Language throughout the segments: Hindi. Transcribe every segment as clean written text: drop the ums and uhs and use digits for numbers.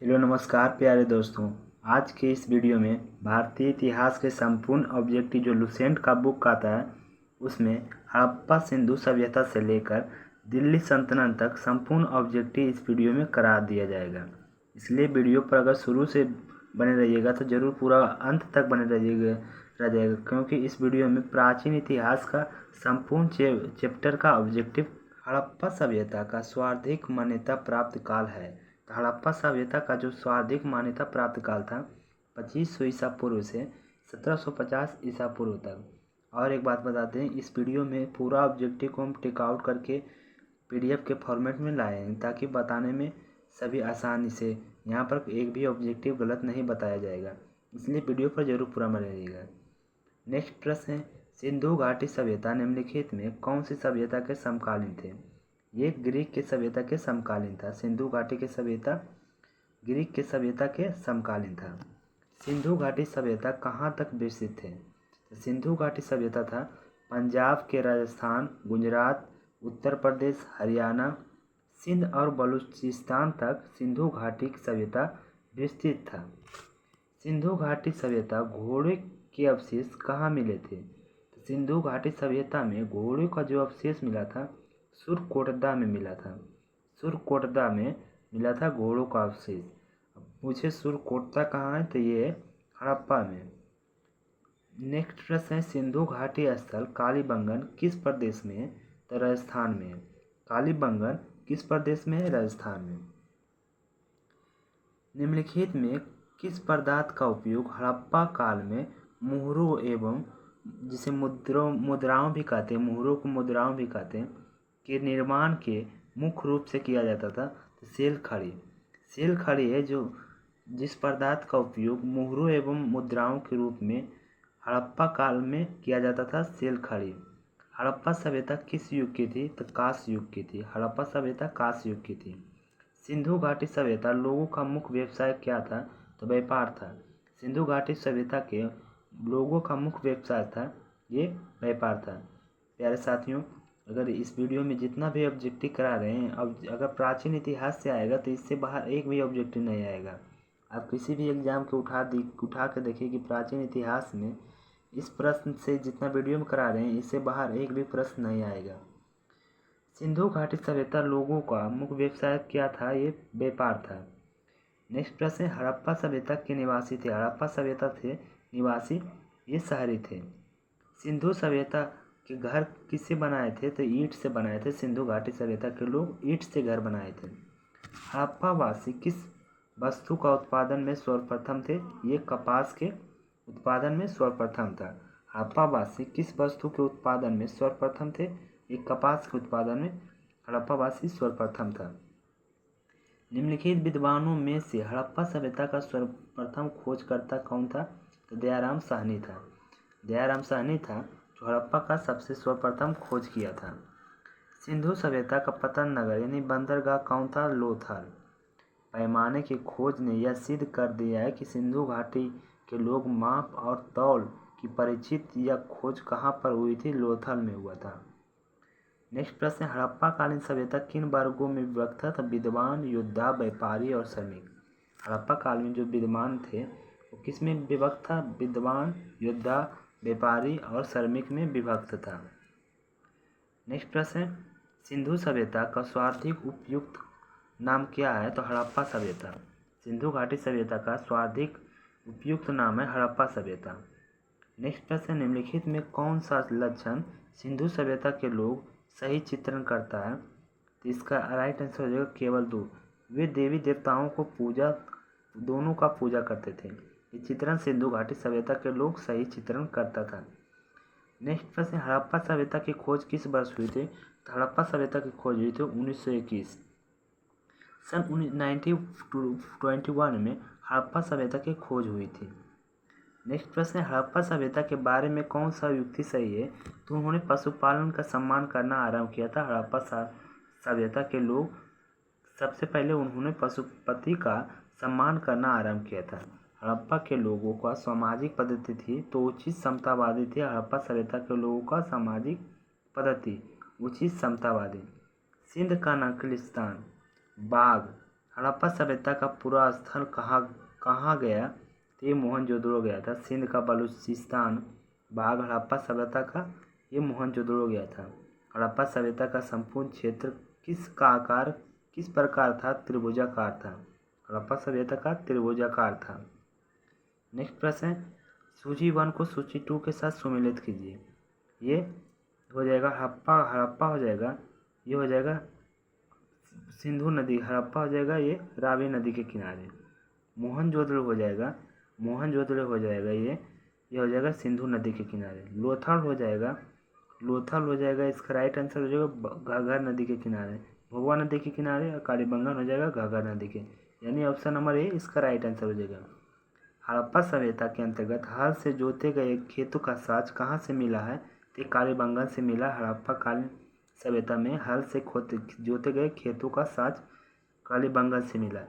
हेलो नमस्कार प्यारे दोस्तों। आज के इस वीडियो में भारतीय इतिहास के संपूर्ण ऑब्जेक्टिव जो लुसेंट का बुक आता है उसमें हड़प्पा सिंधु सभ्यता से लेकर दिल्ली सल्तनत तक संपूर्ण ऑब्जेक्टिव इस वीडियो में करा दिया जाएगा। इसलिए वीडियो पर अगर शुरू से बने रहिएगा तो ज़रूर पूरा अंत तक बने रह जाएगा क्योंकि इस वीडियो में प्राचीन इतिहास का संपूर्ण चैप्टर का ऑब्जेक्टिव हड़प्पा सभ्यता का सर्वाधिक मान्यता प्राप्त काल है। हड़प्पा सभ्यता का जो सर्वाधिक मान्यता प्राप्त काल था 2500 ईसा पूर्व से 1750 ईसा पूर्व तक। और एक बात बताते हैं, इस वीडियो में पूरा ऑब्जेक्टिव को हम टिक आउट करके पीडीएफ के फॉर्मेट में लाए हैं ताकि बताने में सभी आसानी से, यहाँ पर एक भी ऑब्जेक्टिव गलत नहीं बताया जाएगा, इसलिए वीडियो पर जरूर पूरा बने रहिएगा। नेक्स्ट प्रश्न है, सिंधु घाटी सभ्यता निम्नलिखित में कौन सी सभ्यता के समकालीन थे? ये ग्रीक के सभ्यता के समकालीन था। सिंधु घाटी के सभ्यता ग्रीक के सभ्यता के समकालीन था। सिंधु घाटी सभ्यता कहाँ तक विस्तृत थे? सिंधु घाटी सभ्यता था पंजाब के राजस्थान, गुजरात, उत्तर प्रदेश, हरियाणा, सिंध और बलूचिस्तान तक सिंधु घाटी की सभ्यता विस्तृत था। सिंधु घाटी सभ्यता घोड़े के अवशेष कहाँ मिले थे? तो सिंधु घाटी सभ्यता में घोड़े का जो अवशेष मिला था सुरकोटदा में मिला था। सुरकोटदा में मिला था घोड़ों का अवशेष। अब पूछे सुरकोटदा कहाँ है, तो ये हड़प्पा में। नेक्स्ट प्रश्न है, सिंधु घाटी स्थल कालीबंगन किस प्रदेश में है? तो राजस्थान में है। कालीबंगन किस प्रदेश में है? राजस्थान में। निम्नलिखित में किस पदार्थ का उपयोग हड़प्पा काल में मुहरों एवं जिसे मुद्राओं भी कहते हैं, मुहरों को मुद्राओं भी कहते हैं, के निर्माण के मुख्य रूप से किया जाता था? तो सेल खड़ी। सेल खड़ी है जो जिस पदार्थ का उपयोग मुहरों एवं मुद्राओं के रूप में हड़प्पा काल में किया जाता था, सेल खड़ी। हड़प्पा सभ्यता किस युग की थी? तो कांस्य युग की थी। हड़प्पा सभ्यता कांस्य युग की थी। सिंधु घाटी सभ्यता लोगों का मुख्य व्यवसाय क्या था? तो व्यापार था। सिंधु घाटी सभ्यता के लोगों का मुख्य व्यवसाय था ये व्यापार था। प्यारे साथियों, अगर इस वीडियो में जितना भी ऑब्जेक्टिव करा रहे हैं, अब अगर प्राचीन इतिहास से आएगा तो इससे बाहर एक भी ऑब्जेक्टिव नहीं आएगा। आप किसी भी एग्जाम के उठा के देखिए कि प्राचीन इतिहास में इस प्रश्न से जितना वीडियो में करा रहे हैं इससे बाहर एक भी प्रश्न नहीं आएगा। सिंधु घाटी सभ्यता लोगों का मुख्य व्यवसाय क्या था? ये व्यापार था। नेक्स्ट प्रश्न है, हड़प्पा सभ्यता के निवासी थे? हड़प्पा सभ्यता थे निवासी, ये शहरी थे। सिंधु सभ्यता के घर किससे बनाए थे? तो ईंट से बनाए थे। सिंधु घाटी सभ्यता के लोग ईंट से घर बनाए थे। हड़प्पा वासी किस वस्तु का उत्पादन में सर्वप्रथम थे? ये कपास के उत्पादन में सर्वप्रथम था। हड़प्पा वासी किस वस्तु के उत्पादन में सर्वप्रथम थे? ये कपास के उत्पादन में हड़प्पा वासी सर्वप्रथम था। निम्नलिखित विद्वानों में से हड़प्पा सभ्यता का सर्वप्रथम खोजकर्ता कौन था? तो दयाराम साहनी था। दयाराम साहनी था जो हड़प्पा का सबसे सर्वप्रथम खोज किया था। सिंधु सभ्यता का पतन नगर यानी बंदरगाह कौन था? लोथल। पैमाने की खोज ने यह सिद्ध कर दिया है कि सिंधु घाटी के लोग माप और तौल की परिचित। यह खोज कहाँ पर हुई थी? लोथल में हुआ था। नेक्स्ट प्रश्न है, हड़प्पा कालीन सभ्यता किन वर्गों में विभक्त था? तो विद्वान, योद्धा, व्यापारी और श्रमिक। हड़प्पा काल में जो विद्वान थे वो किस में विभक्त था? विद्वान, योद्धा, व्यापारी और श्रमिक में विभक्त था। नेक्स्ट प्रश्न है, सिंधु सभ्यता का सर्वाधिक उपयुक्त नाम क्या है? तो हड़प्पा सभ्यता। सिंधु घाटी सभ्यता का सर्वाधिक उपयुक्त नाम है हड़प्पा सभ्यता। नेक्स्ट प्रश्न, निम्नलिखित में कौन सा लक्षण सिंधु सभ्यता के लोग सही चित्रण करता है? तो इसका राइट आंसर हो जाएगा केवल दो। वे देवी देवताओं को पूजा, दोनों का पूजा करते थे। ये चित्रण सिंधु घाटी सभ्यता के लोग सही चित्रण करता था। नेक्स्ट प्रश्न, हड़प्पा सभ्यता की खोज किस वर्ष हुई थी? तो हड़प्पा सभ्यता की खोज हुई थी 1921। सन 1921 में हड़प्पा सभ्यता की खोज हुई थी। नेक्स्ट प्रश्न है, हड़प्पा सभ्यता के बारे में कौन सा युक्ति सही है? तो उन्होंने पशुपालन का सम्मान करना आरंभ किया था। हड़प्पा सभ्यता के लोग सबसे पहले उन्होंने पशुपति का सम्मान करना आरंभ किया था। हड़प्पा के लोगों का सामाजिक पद्धति थी तो उचित समतावादी थी। हड़प्पा सभ्यता के लोगों का सामाजिक पद्धति उचित समतावादी। सिंध का नखलिस्तान बाघ हड़प्पा सभ्यता का पूरा स्थल कहाँ गया, तो ये मोहनजोदड़ो गया था। सिंध का बलूचिस्तान भाग हड़प्पा सभ्यता का ये मोहनजोदड़ो गया था। हड़प्पा सभ्यता का संपूर्ण क्षेत्र किस प्रकार था, त्रिभुजाकार था। हड़प्पा सभ्यता का त्रिभुजाकार था। नेक्स्ट प्रश्न है, सूची 1 को सूची 2 के साथ सुमेलित कीजिए। ये हो जाएगा हड़प्पा हो जाएगा, ये हो जाएगा सिंधु नदी, हड़प्पा हो जाएगा ये रावी नदी के किनारे। मोहनजोदड़ो हो जाएगा ये हो जाएगा सिंधु नदी के किनारे। लोथल हो जाएगा इसका राइट आंसर हो जाएगा घाघर नदी के किनारे, भभुआ नदी के किनारे। और कालीबंगन हो जाएगा घाघर नदी के, यानी ऑप्शन नंबर ए इसका राइट आंसर हो जाएगा। हड़प्पा सभ्यता के अंतर्गत हल से जोते गए खेतों का साज कहाँ से मिला है, तो कालीबंगन से मिला। हड़प्पा कालीन सभ्यता में हल से जोते गए खेतों का साज कालीबंगन से मिला।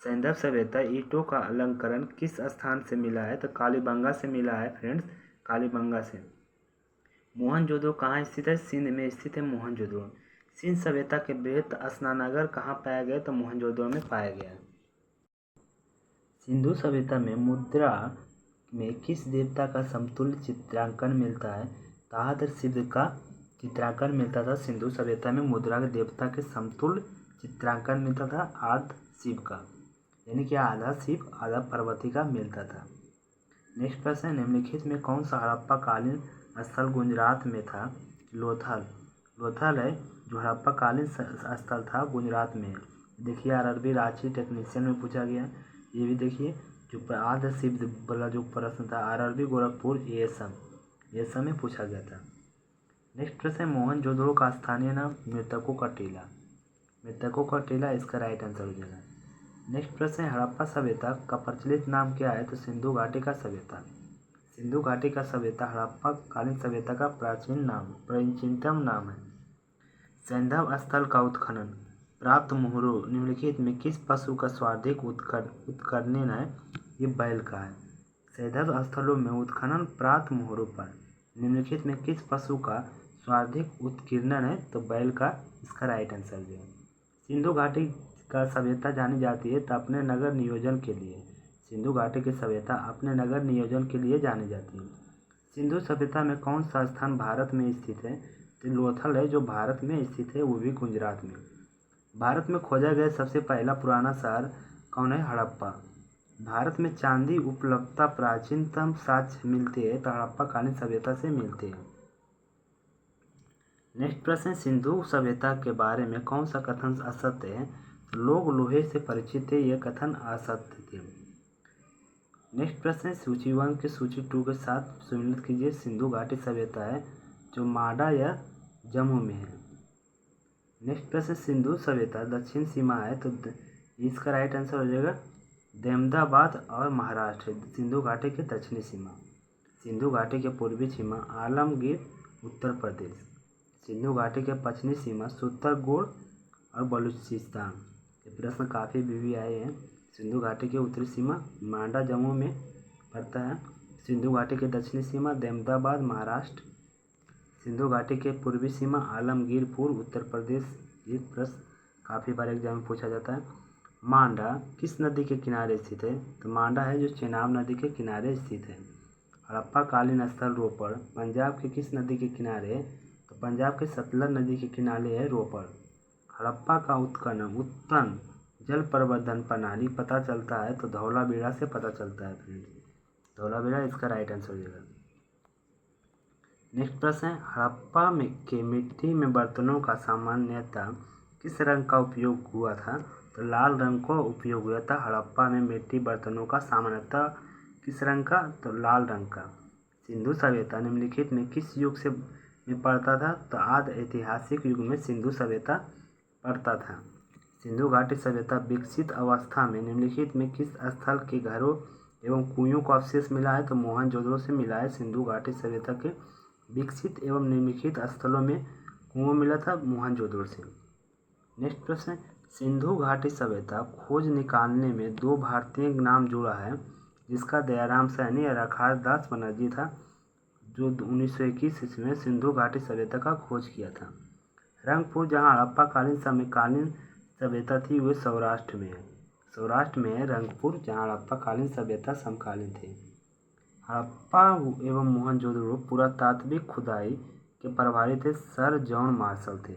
सैंधव सभ्यता ईंटों का अलंकरण किस स्थान से मिला है, तो कालीबंगा से मिला है फ्रेंड्स, कालीबंगा से। मोहनजोदड़ो कहाँ स्थित है, सिंध में स्थित है मोहनजोदड़ो। सिंध सभ्यता के बृहत स्नानागार कहाँ पाया गया, तो मोहनजोदड़ो में पाया गया। सिंधु सभ्यता में मुद्रा में किस देवता का समतुल्य चित्रांकन मिलता है, ताहत शिव का चित्रांकन मिलता था। सिंधु सभ्यता में मुद्रा के देवता के समतुल्य चित्रांकन मिलता था आद्य शिव का, यानी कि आधा शिव आधा पार्वती का मिलता था। नेक्स्ट प्रश्न है, निम्नलिखित में कौन सा हड़प्पा कालीन स्थल गुजरात में था। लोथल है जो हड़प्पा कालीन स्थल था गुजरात में। देखिए आरआरबी रांची टेक्नीशियन में पूछा गया। ये भी देखिए जो आद्य शिव वाला जो प्रश्न था आरआरबी गोरखपुर एएसएम में पूछा गया था। नेक्स्ट प्रश्न है, मोहनजोदड़ो का स्थानीय नाम मृतकों का टीला इसका राइट आंसर हो जाएगा। नेक्स्ट प्रश्न है, हड़प्पा सभ्यता का प्रचलित नाम क्या है, तो सिंधु घाटी का सभ्यता हड़प्पा कालीन सभ्यता का प्राचीनतम नाम है। सैंधव स्थल का उत्खनन प्राप्त मोहरों निम्नलिखित में किस पशु का सर्वाधिक उत्खनन है, ये बैल का है। सैंधव स्थलों में उत्खनन प्राप्त मोहरों पर निम्नलिखित में किस पशु का सर्वाधिक उत्कीर्णन है, तो बैल का इसका राइट आंसर है। सिंधु घाटी का सभ्यता जानी जाती है तो अपने नगर नियोजन के लिए। सिंधु घाटी की सभ्यता अपने नगर नियोजन के लिए जानी जाती है। सिंधु सभ्यता में कौन सा स्थान भारत में स्थित है, तो लोथल है जो भारत में स्थित है, वो भी गुजरात में। भारत में खोजा गया सबसे पहला पुराना शहर कौन है, हड़प्पा। भारत में चांदी उपलब्धता प्राचीनतम साक्ष्य मिलते हैं तो हड़प्पा कालीन सभ्यता से मिलते हैं। नेक्स्ट प्रश्न, सिंधु सभ्यता के बारे में कौन सा कथन असत्य है, तो लोग लोहे से परिचित है, यह कथन असत्य थे। नेक्स्ट प्रश्न, सूची 1 के सूची 2 के साथ सुमेलित कीजिए। सिंधु घाटी सभ्यता है जो माडा या जम्मू में है। नेक्स्ट प्रश्न, सिंधु सभ्यता दक्षिण सीमा है तो इसका राइट आंसर हो जाएगा अहमदाबाद और महाराष्ट्र। सिंधु घाटी की दक्षिणी सीमा। सिंधु घाटी के पूर्वी सीमा आलमगीर उत्तर प्रदेश। सिंधु घाटी के पश्चिमी सीमा सुत्तरगढ़ और बलूचिस्तान। ये प्रश्न काफ़ी भी आए हैं। सिंधु घाटी की उत्तरी सीमा मांडा जम्मू में पड़ता है। सिंधु घाटी की दक्षिणी सीमा अहमदाबाद महाराष्ट्र। सिंधु घाटी के पूर्वी सीमा आलमगीरपुर उत्तर प्रदेश। ये प्रश्न काफ़ी बार एग्जाम में पूछा जाता है। मांडा किस नदी के किनारे स्थित है, तो मांडा है जो चेनाब नदी के किनारे स्थित है। हड़प्पा कालीन स्थल रोपड़ पंजाब के किस नदी के किनारे है, तो पंजाब के सतलज नदी के किनारे है रोपड़। हड़प्पा का उत्तम जल प्रबंधन प्रणाली पता चलता है तो धौलावीरा से पता चलता है फ्रेंड्स, धौलावीरा इसका राइट आंसर हो जाएगा। नेक्स्ट प्रश्न है, हड़प्पा के मिट्टी में बर्तनों का सामान्यतः किस रंग का उपयोग हुआ था, तो लाल रंग का उपयोग हुआ था। हड़प्पा में मिट्टी बर्तनों का सामान्यतः किस रंग का, तो लाल रंग का। सिंधु सभ्यता निम्नलिखित में किस युग से में पड़ता था, तो आद्य ऐतिहासिक युग में सिंधु सभ्यता पड़ता था। सिंधु घाटी सभ्यता विकसित अवस्था में निम्नलिखित में किस स्थल के घरों एवं कुओं का अवशेष मिला है, तो मोहनजोदड़ो से मिला है। सिंधु घाटी सभ्यता के विकसित एवं निम्नलिखित स्थलों में कुओं मिला था मोहनजोदड़ो से। नेक्स्ट प्रश्न, सिंधु घाटी सभ्यता खोज निकालने में 2 भारतीय नाम जुड़ा है जिसका दयाराम सैनी और अखार दास बनर्जी था, जो 1921 ईस्वी में सिंधु घाटी सभ्यता का खोज किया था। रंगपुर जहाँ हड़प्पा कालीन समकालीन सभ्यता थी वह सौराष्ट्र में है। सौराष्ट्र में रंगपुर, जहाँ हड़प्पाकालीन सभ्यता समकालीन थी। हड़प्पा एवं मोहनजोदड़ो पुरातात्विक खुदाई के प्रभारी थे सर जॉन मार्शल थे।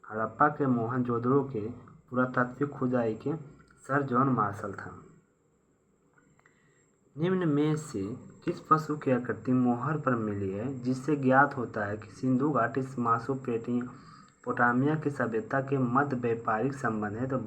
हड़प्पा के मोहनजोदड़ो के पुरातात्विक खुदाई के सर जॉन मार्शल था। निम्न में से किस पशु की आकृति मोहर पर मिली है जिससे ज्ञात होता है कि सिंधु घाटी मेसोपोटामिया की सभ्यता के मध्य व्यापारिक संबंध है? तो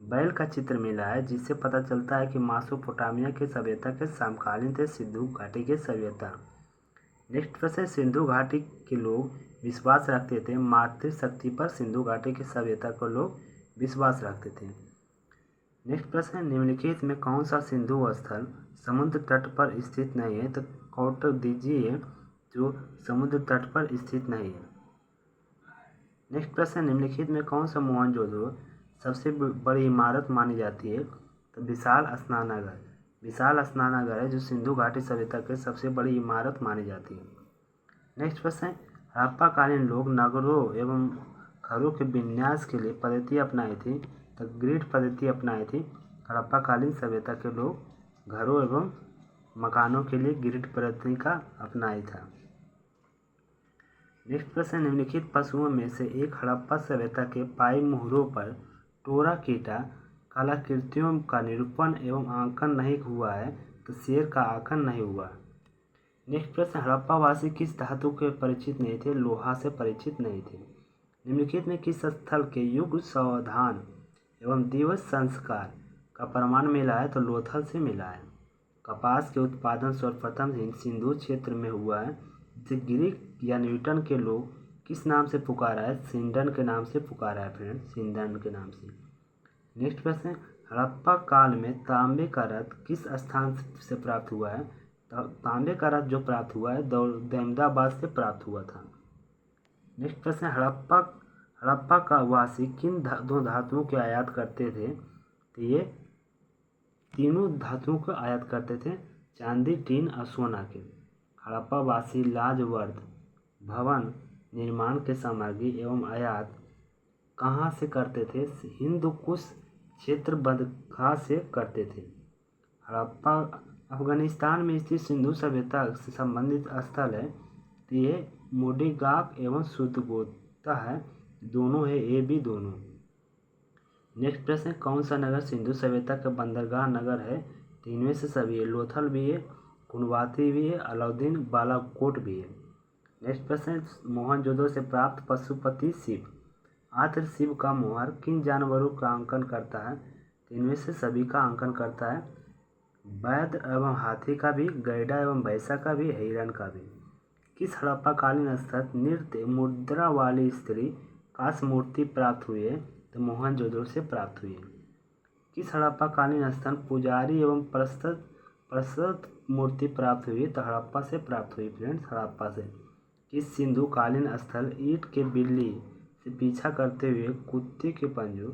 बैल का चित्र मिला है जिससे पता चलता है कि मेसोपोटामिया की सभ्यता के समकालीन थे सिंधु घाटी की सभ्यता। नेक्स्ट प्रश्न, सिंधु घाटी के लोग विश्वास रखते थे मातृशक्ति पर। सिंधु घाटी की सभ्यता को लोग विश्वास रखते थे। नेक्स्ट प्रश्न, निम्नलिखित में कौन सा सिंधु स्थल समुद्र तट पर स्थित नहीं है? तो उत्तर दीजिए जो समुद्र तट पर स्थित नहीं है। नेक्स्ट प्रश्न, निम्नलिखित में कौन सा मोहनजोदड़ो सबसे बड़ी इमारत मानी जाती है? तो विशाल स्नानागार है जो सिंधु घाटी सभ्यता के सबसे बड़ी इमारत मानी जाती है। नेक्स्ट प्रश्न, हड़प्पाकालीन लोग नगरों एवं घरों के विन्यास के लिए पद्धति अपनाई थी। तो ग्रिड पद्धति अपनाई थी। हड़प्पाकालीन सभ्यता के लोग घरों एवं मकानों के लिए ग्रिड पद्धति का अपनाई था। नेक्स्ट प्रश्न, निम्नलिखित पशुओं में से एक हड़प्पा सभ्यता के पाई मुहरों पर टेराकोटा कलाकृतियों का निरूपण एवं आंकन नहीं हुआ है। तो शेर का आंकन नहीं हुआ। नेक्स्ट प्रश्न, हड़प्पावासी किस धातु के परिचित नहीं थे? लोहा से परिचित नहीं थे। निम्नलिखित में किस स्थल के युग सावधान एवं दिवस संस्कार का प्रमाण मिला है? तो लोथल से मिला है। कपास के उत्पादन सर्वप्रथम सिंधु क्षेत्र में हुआ है जिसे ग्रीक या न्यूटन के लोग किस नाम से पुकारा है? सिंडन के नाम से पुकारा है फ्रेंड्स, सिंडन के नाम से। नेक्स्ट प्रश्न, हड़प्पा काल में तांबे का रथ किस स्थान से प्राप्त हुआ है? तांबे का रथ जो प्राप्त हुआ है दमदाबाद से प्राप्त हुआ था। नेक्स्ट प्रश्न, हड़प्पा का वासी किन दो धातुओं के आयात करते थे? तो ये तीनों धातुओं को आयात करते थे, चांदी, टीन और सोना के। हड़प्पा वासी लाजवर्द भवन निर्माण के सामग्री एवं आयात कहाँ से करते थे? हिंदू कुश क्षेत्र बदखा से करते थे। हड़प्पा अफगानिस्तान में स्थित सिंधु सभ्यता से संबंधित स्थल है। तो ये मोडीगाक एवं सुदगोता है, दोनों है, ए बी दोनों। नेक्स्ट प्रश्न, कौन सा नगर सिंधु सभ्यता का बंदरगाह नगर है? तो इनमें से सभी है, लोथल भी है, कुनवाती भी है, अलाउद्दीन बालाकोट भी है। नेक्स्ट प्रश्न, मोहनजोदड़ो से प्राप्त पशुपति शिव आत्र शिव का मोहर किन जानवरों का अंकन करता है? तो इनमें से सभी का अंकन करता है, बैद एवं हाथी का भी, गैडा एवं भैंसा का भी, हिरण का भी। किस हड़प्पाकालीन स्थल नृत्य मुद्रा वाली स्त्री कांस्य मूर्ति प्राप्त हुई है? तो मोहनजोदड़ो से प्राप्त हुई है। किस हड़प्पाकालीन स्थल पुजारी एवं प्रस्तुत मूर्ति प्राप्त हुई? तो हड़प्पा से प्राप्त हुई फ्रेंड्स, हड़प्पा से। किस सिंधु कालीन स्थल ईंट के बिल्ली से पीछा करते हुए कुत्ते के पंजों